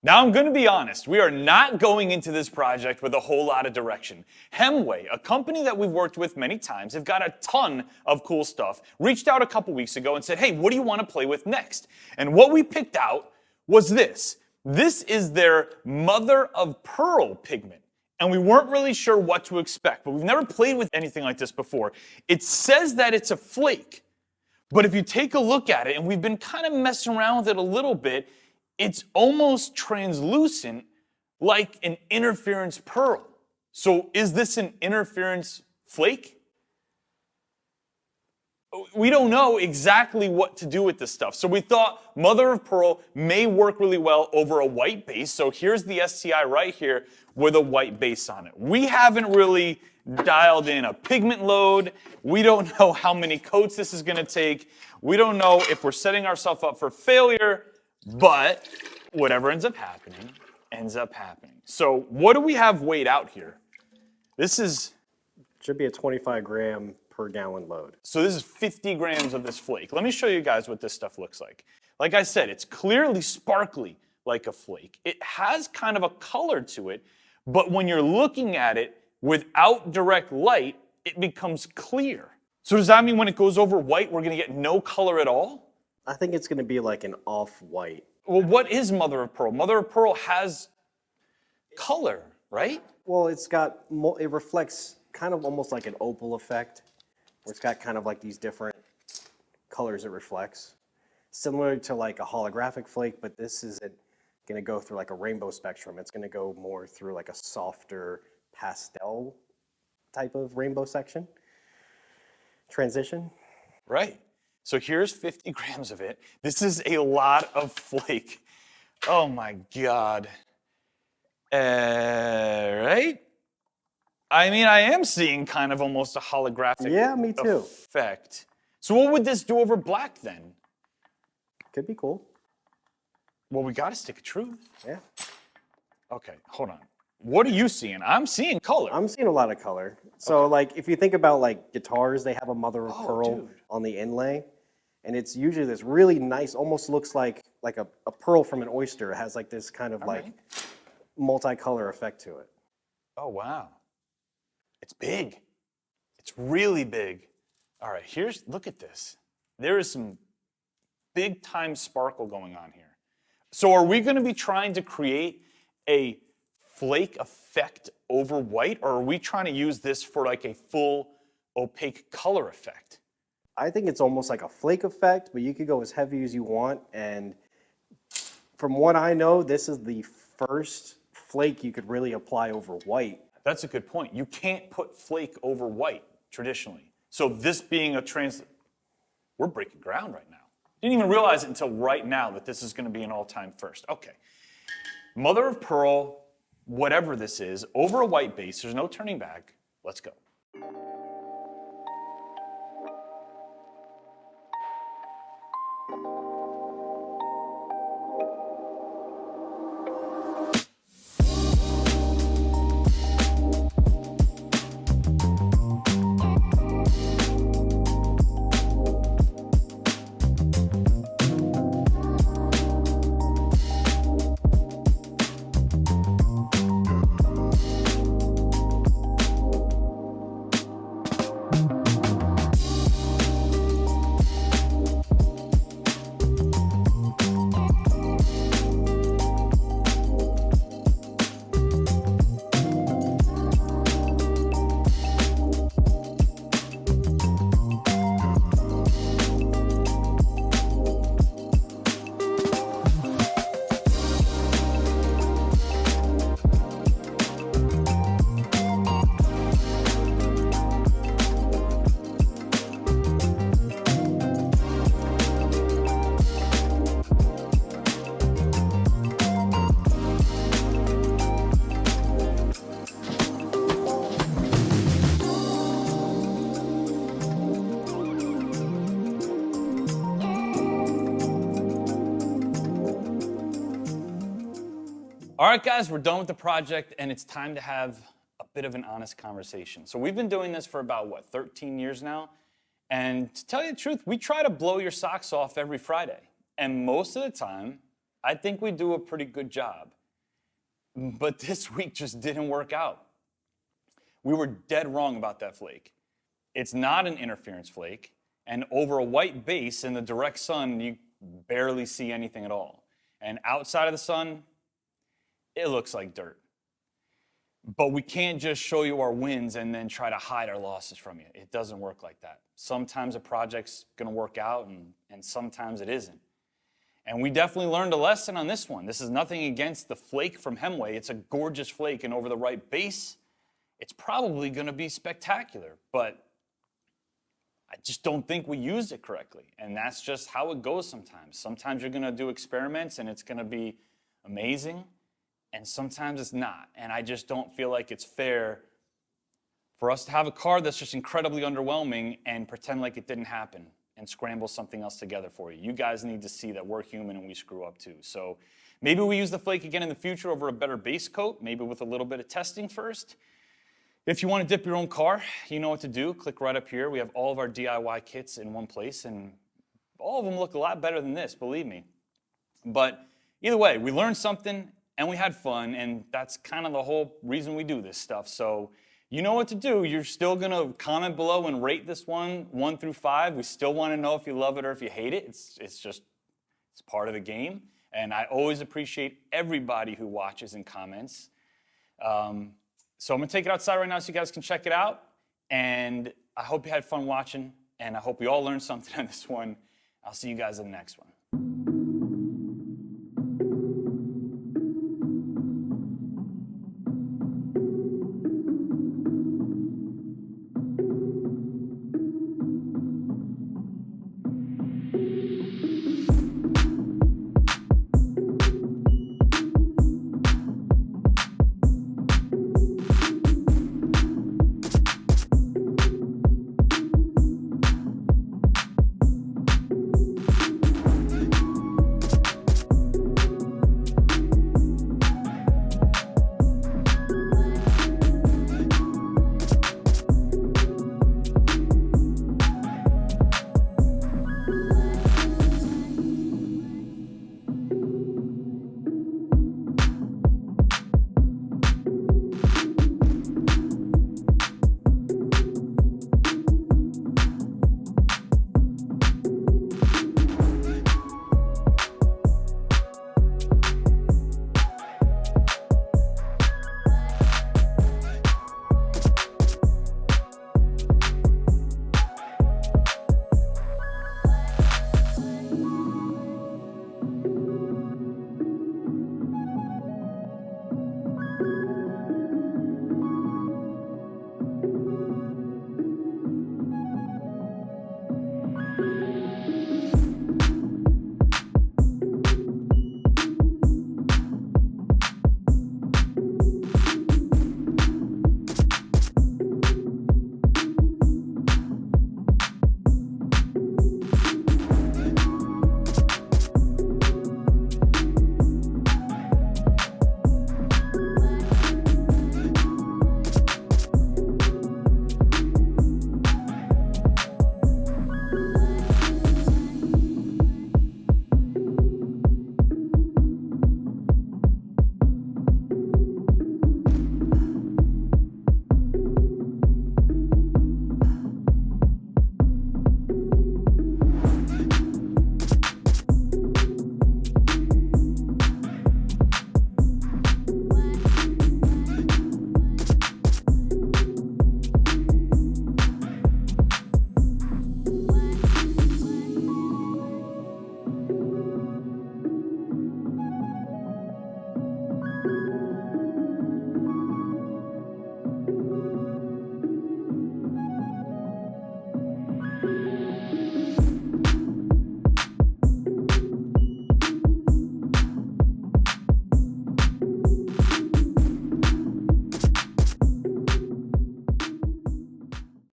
Now, I'm going to be honest, we are not going into this project with a whole lot of direction. Hemway, a company that we've worked with many times, have got a ton of cool stuff, reached out a couple weeks ago and said, hey, what do you want to play with next? And what we picked out was this. This is their mother of pearl pigment. And we weren't really sure what to expect, but we've never played with anything like this before. It says that it's a flake, but if you take a look at it, and we've been kind of messing around with it a little bit, it's almost translucent like an interference pearl. So is this an interference flake? We don't know exactly what to do with this stuff. So we thought mother of pearl may work really well over a white base. So here's the STI right here with a white base on it. We haven't really dialed in a pigment load. We don't know how many coats this is going to take. We don't know if we're setting ourselves up for failure. But whatever ends up happening, ends up happening. So what do we have weighed out here? This should be a 25 gram per gallon load. So this is 50 grams of this flake. Let me show you guys what this stuff looks like. Like I said, it's clearly sparkly like a flake. It has kind of a color to it, but when you're looking at it without direct light, it becomes clear. So does that mean when it goes over white, we're going to get no color at all? I think it's going to be like an off-white. Well, what is mother of pearl? Mother of pearl has color, right? Well, it reflects kind of almost like an opal effect, where it's got kind of like these different colors it reflects. Similar to like a holographic flake, but this isn't going to go through like a rainbow spectrum. It's going to go more through like a softer pastel type of rainbow transition. Right. So here's 50 grams of it. This is a lot of flake. Oh my God. Right? I mean, I am seeing kind of almost a holographic me too. effect. So what would this do over black then? Could be cool. Well, we got to stick a truth. Yeah. Okay, hold on. What are you seeing? I'm seeing color. I'm seeing a lot of color. So like if you think about like guitars, they have a mother of pearl dude. on the inlay. And it's usually this really nice, almost looks like a pearl from an oyster. It has like this kind of like multicolor effect to it. Oh, wow. It's big. It's really big. All right, look at this. There is some big time sparkle going on here. So are we going to be trying to create a flake effect over white, or are we trying to use this for like a full opaque color effect? I think it's almost like a flake effect, but you could go as heavy as you want. And from what I know, this is the first flake you could really apply over white. That's a good point. You can't put flake over white traditionally. So this being we're breaking ground right now. Didn't even realize it until right now that this is going to be an all-time first. Okay. Mother of pearl, whatever this is, over a white base. There's no turning back. Let's go. All right, guys, we're done with the project, and it's time to have a bit of an honest conversation. So we've been doing this for about, 13 years now? And to tell you the truth, we try to blow your socks off every Friday. And most of the time, I think we do a pretty good job. But this week just didn't work out. We were dead wrong about that flake. It's not an interference flake, and over a white base in the direct sun, you barely see anything at all. And outside of the sun, it looks like dirt. But we can't just show you our wins and then try to hide our losses from you. It doesn't work like that. Sometimes a project's gonna work out and sometimes it isn't. And we definitely learned a lesson on this one. This is nothing against the flake from Hemway. It's a gorgeous flake, and over the right base, it's probably gonna be spectacular, but I just don't think we used it correctly. And that's just how it goes sometimes. Sometimes you're gonna do experiments and it's gonna be amazing, and sometimes it's not. And I just don't feel like it's fair for us to have a car that's just incredibly underwhelming and pretend like it didn't happen and scramble something else together for you. You guys need to see that we're human and we screw up too. So maybe we use the flake again in the future over a better base coat, maybe with a little bit of testing first. If you want to dip your own car, you know what to do. Click right up here. We have all of our DIY kits in one place, and all of them look a lot better than this, believe me. But either way, we learned something and we had fun, and that's kind of the whole reason we do this stuff. So you know what to do. You're still going to comment below and rate this one 1 through 5. We still want to know if you love it or if you hate it. It's part of the game, and I always appreciate everybody who watches and comments. So I'm going to take it outside right now so you guys can check it out. And I hope you had fun watching, and I hope we all learned something on this one. I'll see you guys in the next one.